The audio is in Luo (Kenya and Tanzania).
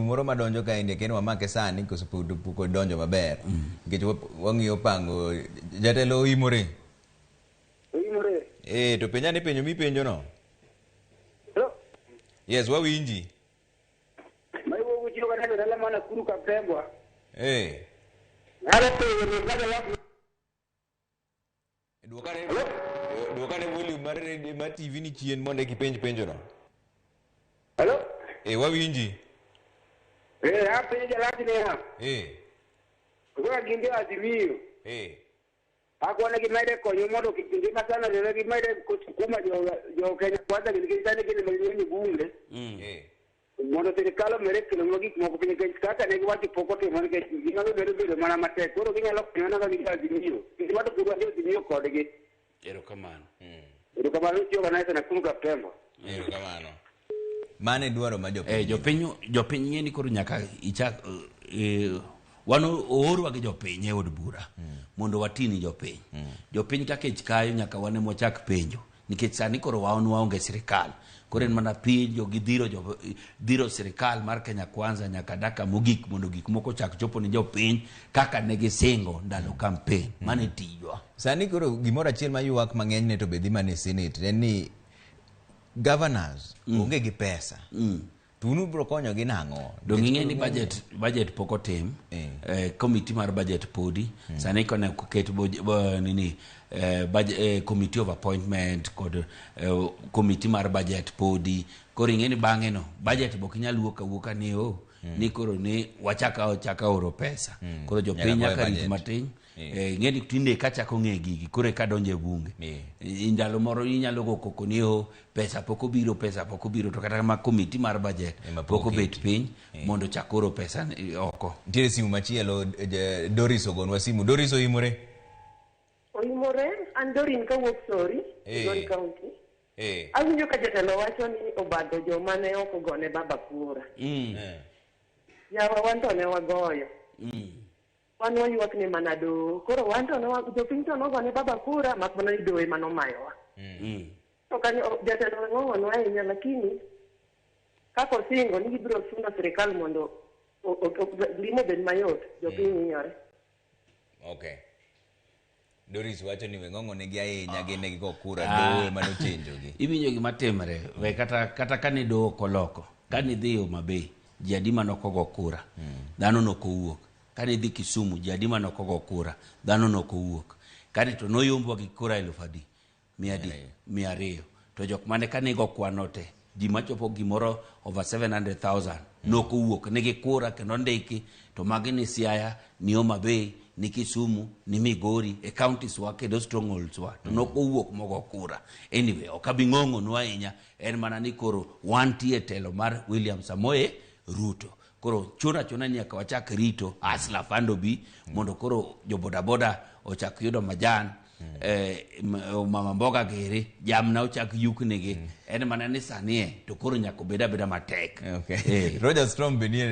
moro madonjo ka inde kendo wamake sani koso puko donjo maber nikech wang'iyo pango jatelo oimore to penja ni penjo mipenjo no yes wawinji maiwo uchiyo kana dala mana kuru ka pembwa duokane volume mar TV ni chien mondo penjo no. Hello? Wawinji? Hapa ni jalati ne ha. Kwa ginde azimio. Hakuona kimaide konyo modo kipindi masana ndio kimaide kusukuma jo Kenya kwanza kilikitani kile milioni bunge. Modo serikali mereke ngogi moko pinye kaka ne watu pokote mwana ke ngalo bere mana mate koro kinyalo kunyana ka ginde azimio. Kimato kurwa ndio azimio kodege. Erokamano. Erokamano tiyo kana sana kuruka pembo. Erokamano. Mane dwaro ma jopiny ng'eni koro nyaka ichak wano oorwa gi jopiny e od bura mondo watini jopiny jopiny kakech kayo nyaka wane mochak penjo nikech sani koro waonge sirikal koro en mana penjo gi dhiro sirikal mar Kenya Kwanza nyaka daka mogik mondo gik moko chak chopo ni jopiny kaka ne gisingo ndalo campaign mane tijwa sani koro gimoro achiel mayuak mang'eny ne to bedhi mane Senate en ni governors onge gi pesa tunu bro konyo gi nang'o dong ing'e ni budget pok otim committee mar budget podi sani kone ket nini committee of appointment kod committee mar budget podi koro ing'e ni bang'e no budget bok inyal wuoka ni ni koro ni wachaka oro pesa koro jopiny nyaka rit matin ng'eni tinde kachako ng'e gigi kore ka donje bunge ndalo moro inyalo go koko ni pesa pok obiro to kata ma committee mar budget pok obet piny mondo chakoro pesa oko ntiere simu machielo Doris ogonwa simu Doris oimore an Dorin kawuok Sori Don County awinjo ka jatelo wacho ni obadho joma ne ok ogone baba kura yawa wan to ne wagoyo wan wayuak ni manado koro wan to jopiny to nogone baba kura mak mana ni doe manomayowa to kanyo jatelo ng'ong'onwa ahinya lakini kako singo ni gibiro sundo sirikal mondo limo bed mayot jopiny ng'iyore Doris wacho ni weng'ong'onegi ahinya gine gigo kura doe manochenjogi iwinjo gima timre we kata kane doho koloko kane dhi Homabay ji adi manokogo kura dhano nokowuok kane dhi Kisumu ji adi manokogo kura dhano nokowuok kane to noyombwa gi kura 200 to jok mane kane go kwano te ji machopo gimoro over 700,000 nokowuok negi kura kendo ndiki to magi ni Siaya ni Homabay ni Kisumu ni Migori e counties wa kendo strongholds wa to nokowuok mogo kura anyway okabing'ong'o nwa ahinya en mana ni koro wantie telo mar William Samoei Ruto koro chuna nyaka wachak rito asla fando bi mondo koro jo boda ochak yudo majan mama mboga gere jamna ochak yuknegi en mana ni sanie to koro nyaka beda matek Roger Storm benie